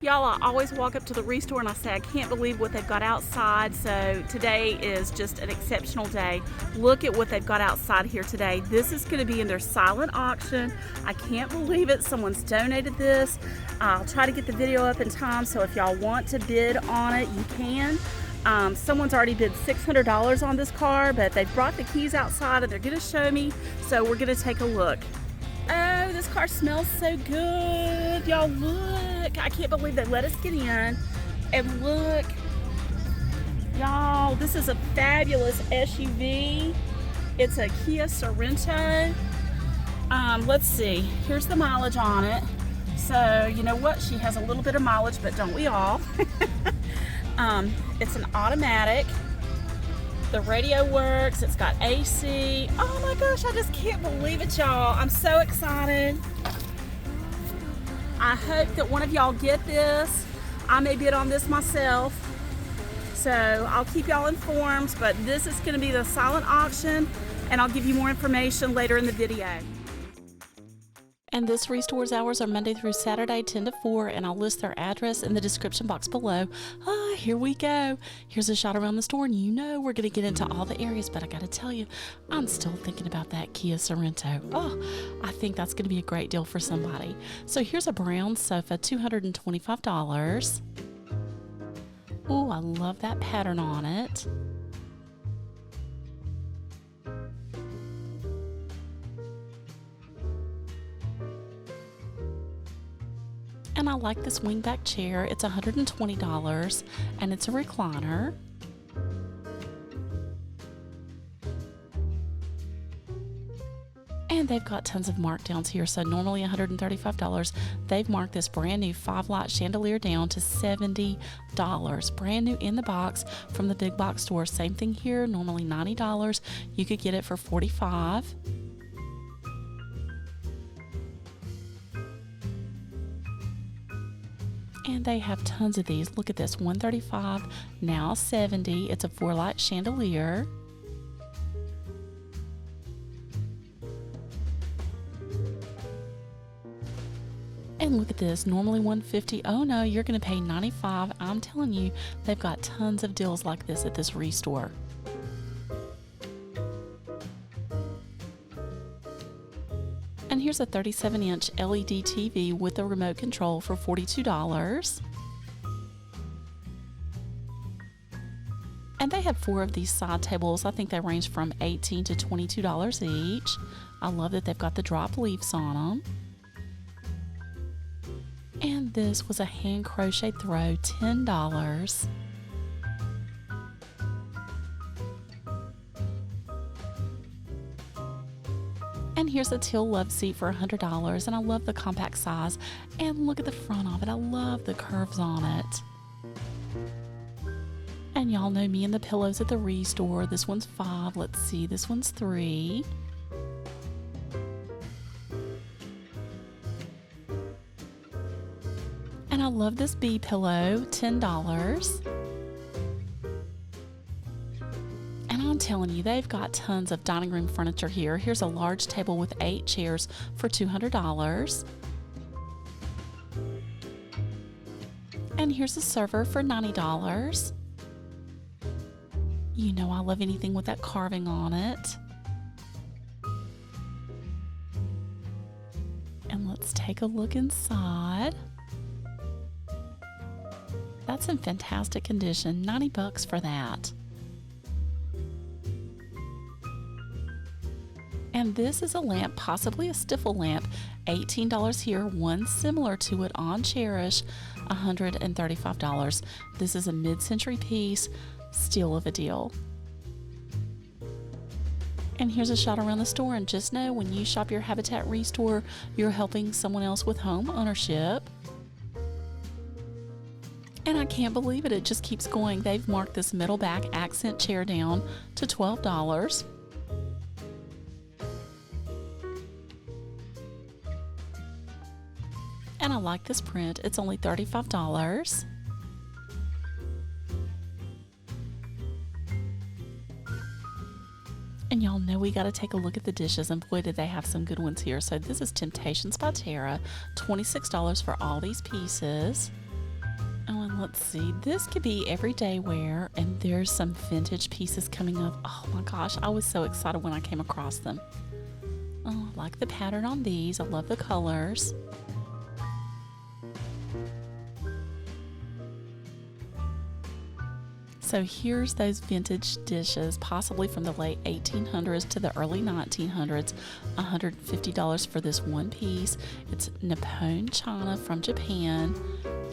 Y'all, I always walk up to the Restore and I say, I can't believe what they've got outside. So today is just an exceptional day. Look at what they've got outside here today. This is going to be in their silent auction. I can't believe it. Someone's donated this. I'll try to get the video up in time. So if y'all want to bid on it, you can. Someone's already bid $600 on this car, but they've brought the keys outside and they're going to show me. So we're going to take a look. Oh, this car smells so good. Y'all look. I can't believe they let us get in. And look. Y'all, this is a fabulous SUV. It's a Kia Sorento. Let's see. Here's the mileage on it. So, you know what? She has a little bit of mileage, but don't we all? It's an automatic. The radio works, it's got AC. Oh my gosh, I just can't believe it, y'all. I'm so excited. I hope that one of y'all get this. I may bid on this myself. So I'll keep y'all informed, but this is gonna be the silent auction and I'll give you more information later in the video. And this Restore's hours are Monday through Saturday, 10 to 4, and I'll list their address in the description box below. Here we go. Here's a shot around the store, and you know we're going to get into all the areas, but I got to tell you, I'm still thinking about that Kia Sorento. I think that's going to be a great deal for somebody. So here's a brown sofa, $225. Oh, I love that pattern on it. And I like this wingback chair. It's $120 and it's a recliner. And they've got tons of markdowns here. So normally $135. They've marked this brand new 5-light chandelier down to $70. Brand new in the box from the big box store. Same thing here, normally $90. You could get it for $45. And they have tons of these. Look at this, $135, now $70. It's a 4-light chandelier. And look at this, normally $150. Oh no, you're gonna pay $95. I'm telling you, they've got tons of deals like this at this Restore. And here's a 37-inch LED TV with a remote control for $42. And they have 4 of these side tables. I think they range from $18 to $22 each. I love that they've got the drop leaves on them. And this was a hand crochet throw, $10. And here's a teal love seat for $100, and I love the compact size. And look at the front of it. I love the curves on it. And y'all know me and the pillows at the Restore. This one's $5. Let's see, this one's $3. And I love this bee pillow, $10. I'm telling you, they've got tons of dining room furniture here. Here's a large table with 8 chairs for $200. And here's a server for $90. You know I love anything with that carving on it. And let's take a look inside. That's in fantastic condition, $90 for that. And this is a lamp, possibly a Stiffle lamp, $18 here, one similar to it on Cherish, $135. This is a mid-century piece, steal of a deal. And here's a shot around the store, and just know when you shop your Habitat Restore, you're helping someone else with home ownership. And I can't believe it, it just keeps going. They've marked this metal back accent chair down to $12. And I like this print. It's only $35. And y'all know we got to take a look at the dishes, and boy did they have some good ones here. So this is Temptations by Tara, $26 for all these pieces. Let's see, this could be everyday wear, and there's some vintage pieces coming up. Oh my gosh, I was so excited when I came across them. Oh, I like the pattern on these. I love the colors. So here's those vintage dishes, possibly from the late 1800s to the early 1900s. $150 for this one piece. It's Nippon china from Japan.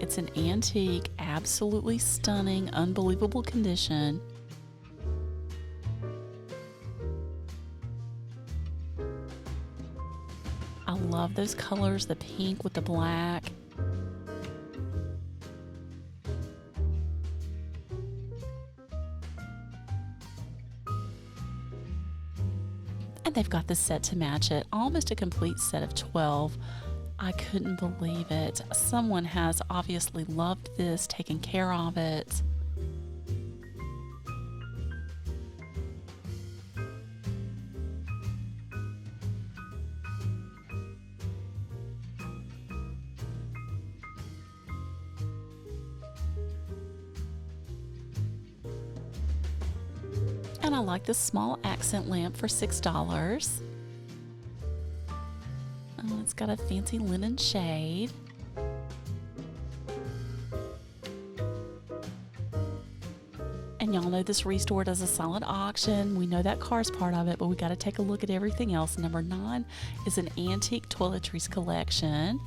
It's an antique, absolutely stunning, unbelievable condition. I love those colors, the pink with the black. And they've got the set to match it, almost a complete set of 12. I couldn't believe it. Someone has obviously loved this, taken care of it. And I like this small accent lamp for $6. Oh, it's got a fancy linen shade. And y'all know this Restore does a silent auction. We know that car's part of it, but we got to take a look at everything else. Number 9 is an antique toiletries collection.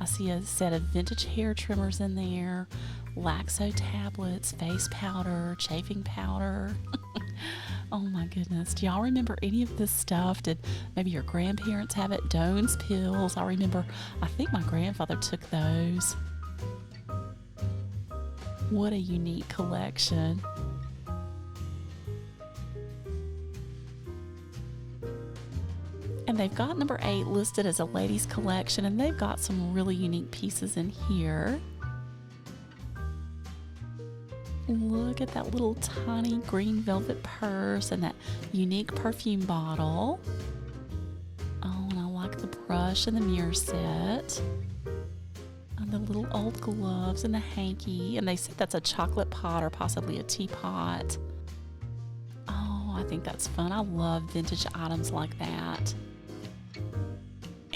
I see a set of vintage hair trimmers in there, Laxo tablets, face powder, chafing powder. Oh my goodness. Do y'all remember any of this stuff? Did maybe your grandparents have it? Doan's pills. I remember, I think my grandfather took those. What a unique collection. And they've got number 8 listed as a ladies collection, and they've got some really unique pieces in here. Look at that little tiny green velvet purse and that unique perfume bottle. Oh, and I like the brush and the mirror set. And the little old gloves and the hanky. And they said that's a chocolate pot or possibly a teapot. Oh, I think that's fun. I love vintage items like that.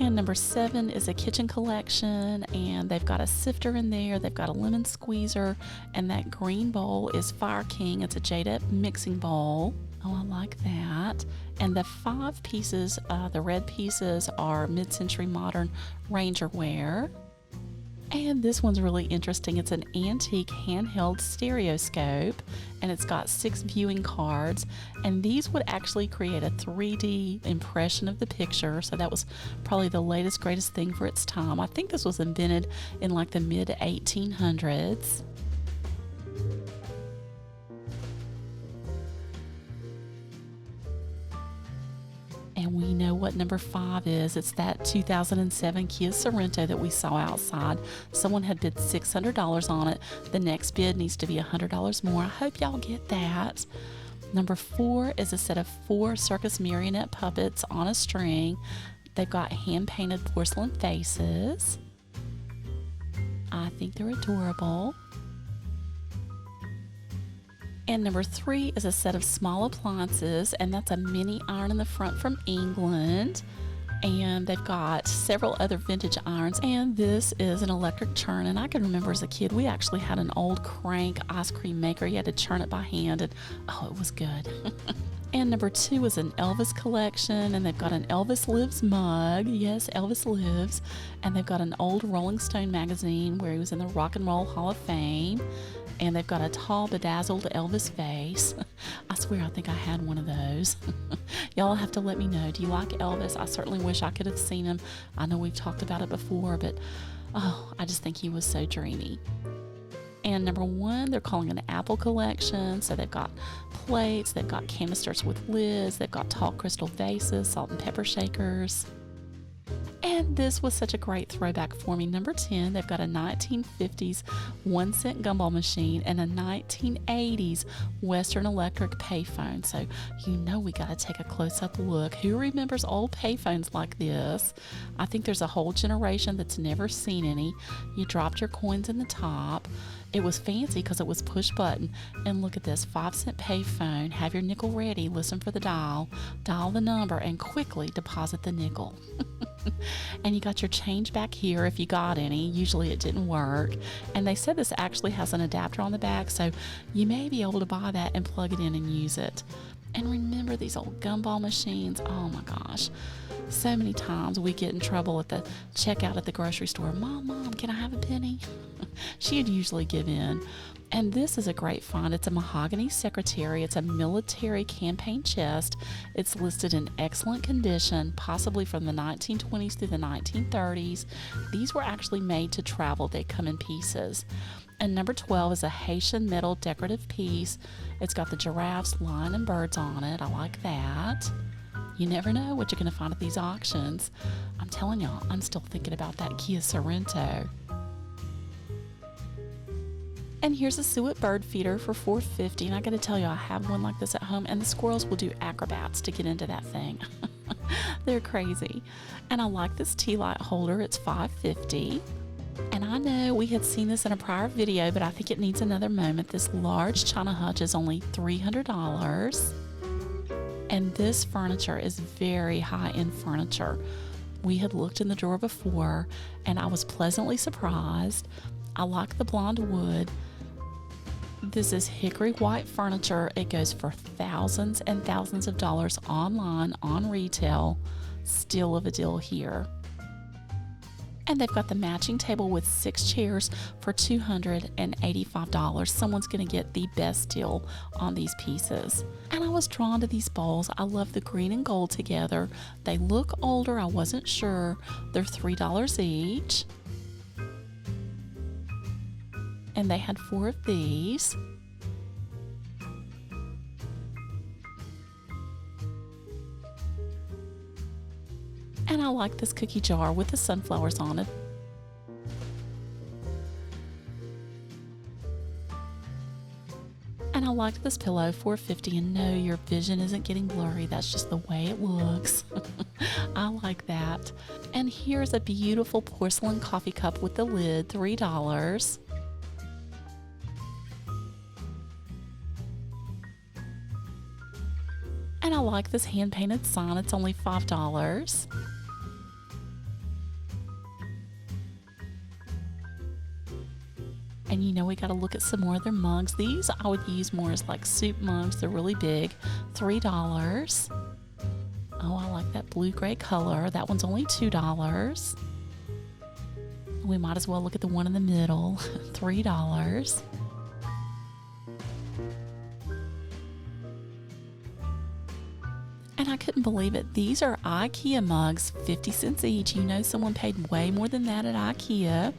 And number 7 is a kitchen collection, and they've got a sifter in there, they've got a lemon squeezer, and that green bowl is Fire King. It's a jade mixing bowl. Oh, I like that. And the 5 pieces, the red pieces, are mid-century modern Ranger ware. And this one's really interesting. It's an antique handheld stereoscope, and it's got 6 viewing cards, and these would actually create a 3D impression of the picture. So that was probably the latest, greatest thing for its time. I think this was invented in like the mid 1800s. And we know what number 5 is. It's that 2007 Kia Sorento that we saw outside. Someone had bid $600 on it. The next bid needs to be $100 more. I hope y'all get that. Number 4 is a set of 4 circus marionette puppets on a string. They've got hand-painted porcelain faces. I think they're adorable. And number 3 is a set of small appliances, and that's a mini iron in the front from England. And they've got several other vintage irons, and this is an electric churn. And I can remember as a kid, we actually had an old crank ice cream maker. You had to churn it by hand, and oh, it was good. And number 2 is an Elvis collection, and they've got an Elvis Lives mug. Yes, Elvis lives. And they've got an old Rolling Stone magazine where he was in the Rock and Roll Hall of Fame. And they've got a tall, bedazzled Elvis vase. I swear I think I had one of those. Y'all have to let me know. Do you like Elvis? I certainly wish I could have seen him. I know we've talked about it before, but oh, I just think he was so dreamy. And number 1, they're calling an apple collection. So they've got plates, they've got canisters with lids, they've got tall crystal vases, salt and pepper shakers. And And this was such a great throwback for me. Number 10, they've got a 1950s 1-cent gumball machine and a 1980s Western Electric payphone. So you know we got to take a close-up look. Who remembers old payphones like this? I think there's a whole generation that's never seen any. You dropped your coins in the top. It was fancy because it was push button. And look at this, 5-cent payphone. Have your nickel ready, listen for the dial the number, and quickly deposit the nickel. And you got your change back here if you got any. Usually it didn't work. And they said this actually has an adapter on the back, so you may be able to buy that and plug it in and use it. And remember these old gumball machines? Oh my gosh. So many times we get in trouble at the checkout at the grocery store. Mom, can I have a penny? She'd usually give in. And this is a great find. It's a mahogany secretary. It's a military campaign chest. It's listed in excellent condition, possibly from the 1920s through the 1930s. These were actually made to travel. They come in pieces. And number 12 is a Haitian metal decorative piece. It's got the giraffes, lion, and birds on it. I like that. You never know what you're going to find at these auctions. I'm telling y'all, I'm still thinking about that Kia Sorrento. And here's a suet bird feeder for $4.50, and I gotta tell you, I have one like this at home, and the squirrels will do acrobats to get into that thing. They're crazy. And I like this tea light holder. It's $5.50. And I know we had seen this in a prior video, but I think it needs another moment. This large china hutch is only $300. And this furniture is very high-end furniture. We had looked in the drawer before, and I was pleasantly surprised. I like the blonde wood. This is hickory white furniture. It goes for thousands and thousands of dollars online, on retail. Still of a deal here. And they've got the matching table with 6 chairs for $285. Someone's going to get the best deal on these pieces. And I was drawn to these bowls. I love the green and gold together. They look older. I wasn't sure. They're $3 each. And they had 4 of these. And I like this cookie jar with the sunflowers on it. And I like this pillow, $4.50. And no, your vision isn't getting blurry. That's just the way it looks. I like that. And here's a beautiful porcelain coffee cup with the lid, $3. And I like this hand-painted sign. It's only $5. And you know we got to look at some more of their mugs. These I would use more as like soup mugs. They're really big. $3. Oh, I like that blue-gray color. That one's only $2. We might as well look at the one in the middle. $3. And I couldn't believe it. These are IKEA mugs, 50 cents each. You know someone paid way more than that at IKEA.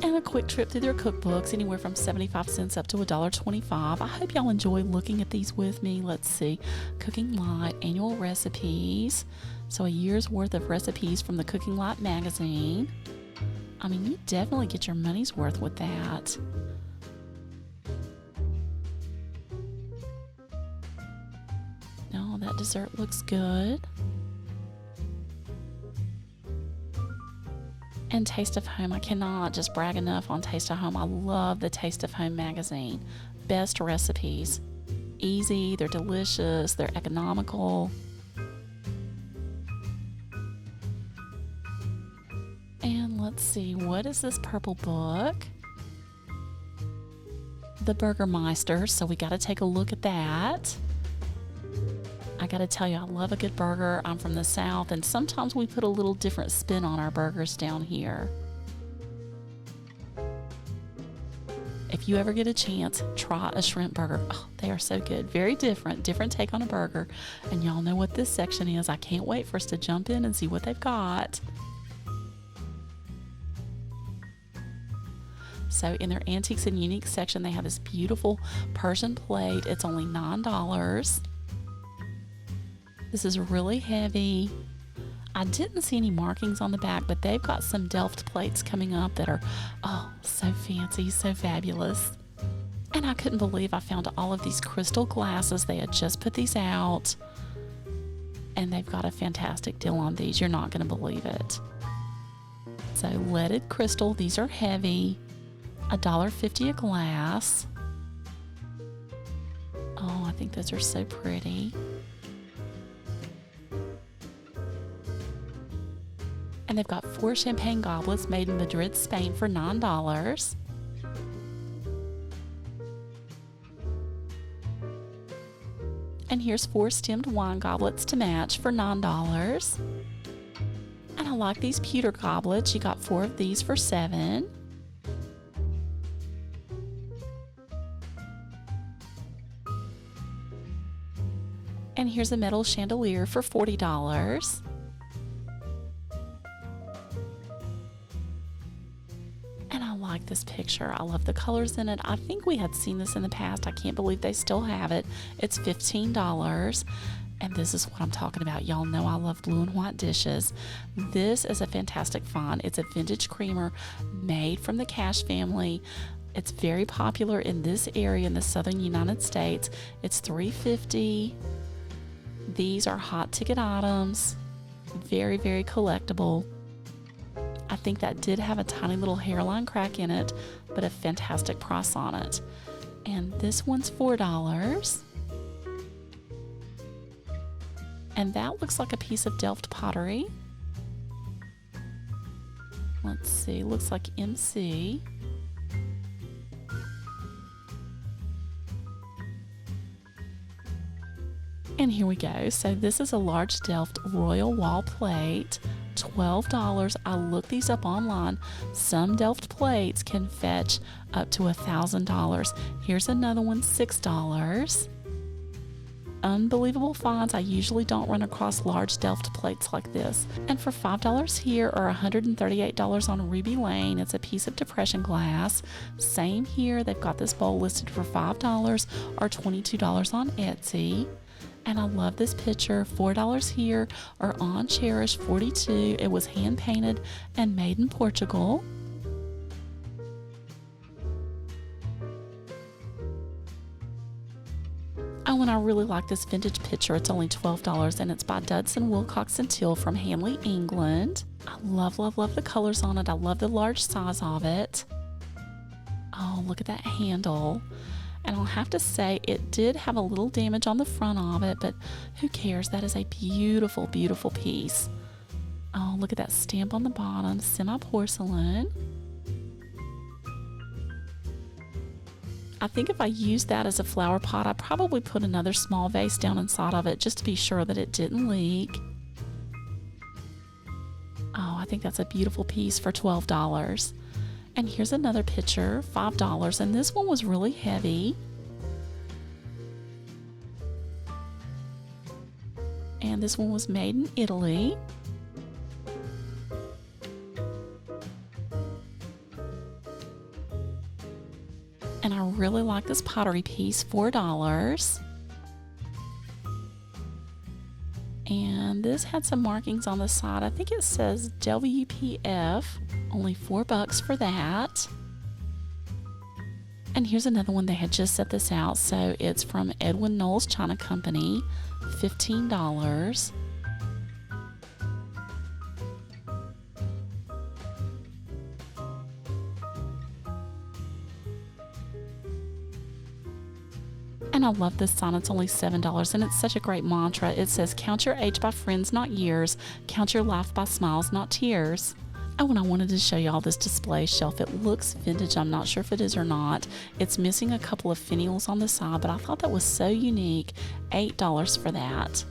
And a quick trip through their cookbooks, anywhere from 75 cents up to $1.25. I hope y'all enjoy looking at these with me. Let's see. Cooking Light, annual recipes. So a year's worth of recipes from the Cooking Light magazine. I mean, you definitely get your money's worth with that. That dessert looks good. And Taste of Home. I cannot just brag enough on Taste of Home. I love the Taste of Home magazine. Best recipes. Easy, they're delicious, they're economical. And let's see, what is this purple book? The Burgermeister, so we got to take a look at that. I gotta tell you, I love a good burger. I'm from the South, and sometimes we put a little different spin on our burgers down here. If you ever get a chance, try a shrimp burger. Oh, they are so good. Very different take on a burger. And y'all know what this section is. I can't wait for us to jump in and see what they've got. So in their antiques and unique section, they have this beautiful Persian plate. It's only $9. This is really heavy. I didn't see any markings on the back, but they've got some Delft plates coming up that are, oh, so fancy, so fabulous. And I couldn't believe I found all of these crystal glasses. They had just put these out, and they've got a fantastic deal on these. You're not going to believe it. So leaded crystal, these are heavy, $1.50 a glass. Oh, I think those are so pretty. And they've got 4 champagne goblets made in Madrid, Spain for $9. And here's 4 stemmed wine goblets to match for $9. And I like these pewter goblets. You got 4 of these for $7. And here's a metal chandelier for $40. And I like this picture. I love the colors in it. I think we had seen this in the past. I can't believe they still have it. It's $15. And this is what I'm talking about. Y'all know I love blue and white dishes. This is a fantastic find. It's a vintage creamer made from the Cash family. It's very popular in this area in the southern United States. It's $3.50. These are hot ticket items. Very, very collectible. I think that did have a tiny little hairline crack in it, but a fantastic price on it. And this one's $4. And that looks like a piece of Delft pottery. Let's see, looks like MC. And here we go. So this is a large Delft royal wall plate, $12. I looked these up online. Some Delft plates can fetch up to $1,000. Here's another one, $6. Unbelievable finds. I usually don't run across large Delft plates like this. And for $5 here, or $138 on Ruby Lane, it's a piece of depression glass. Same here. They've got this bowl listed for $5 or $22 on Etsy. And I love this picture, $4 here, or on Cherish, $42. It was hand painted and made in Portugal. Oh, and I really like this vintage picture. It's only $12, and it's by Dudson, Wilcox and Till from Hanley, England. I love, love, love the colors on it. I love the large size of it. Oh, look at that handle. And I'll have to say, it did have a little damage on the front of it, but who cares? That is a beautiful, beautiful piece. Oh, look at that stamp on the bottom, semi-porcelain. I think if I used that as a flower pot, I'd probably put another small vase down inside of it just to be sure that it didn't leak. Oh, I think that's a beautiful piece for $12. And here's another picture, $5, and this one was really heavy. And this one was made in Italy. And I really like this pottery piece, $4. And this had some markings on the side. I think it says WPF, only $4 for that. And here's another one. They had just set this out. So it's from Edwin Knowles China Company, $15. And I love this sign. It's only $7, and it's such a great mantra. It says, count your age by friends, not years. Count your life by smiles, not tears. Oh, and I wanted to show you all this display shelf. It looks vintage. I'm not sure if it is or not. It's missing a couple of finials on the side, but I thought that was so unique. $8 for that.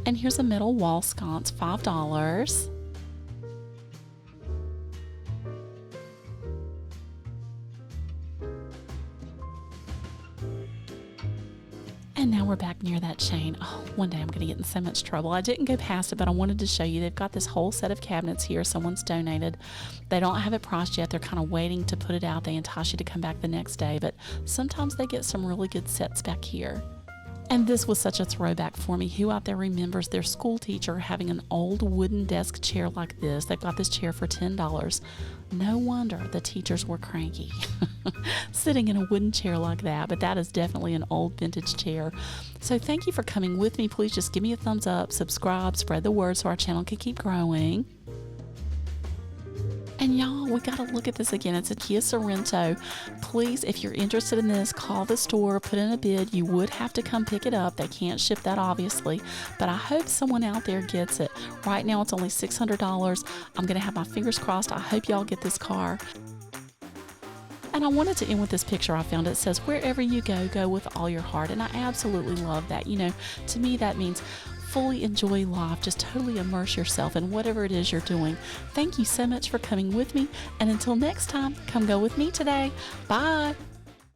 And here's a metal wall sconce, $5. And now we're back near that chain. Oh, one day I'm going to get in so much trouble. I didn't go past it, but I wanted to show you. They've got this whole set of cabinets here. Someone's donated. They don't have it priced yet. They're kind of waiting to put it out. They entice you to come back the next day, but sometimes they get some really good sets back here. And this was such a throwback for me. Who out there remembers their school teacher having an old wooden desk chair like this? They've got this chair for $10. No wonder the teachers were cranky sitting in a wooden chair like that, but that is definitely an old vintage chair. So thank you for coming with me. Please just give me a thumbs up, subscribe, spread the word so our channel can keep growing. And y'all, we got to look at this again. It's a Kia Sorento. Please, if you're interested in this, call the store, put in a bid. You would have to come pick it up. They can't ship that, obviously, but I hope someone out there gets it. Right now, it's only $600. I'm going to have my fingers crossed. I hope y'all get this car. And I wanted to end with this picture I found. It says, wherever you go, go with all your heart. And I absolutely love that. You know, to me, that means fully enjoy life. Just totally immerse yourself in whatever it is you're doing. Thank you so much for coming with me. And until next time, come go with me today. Bye.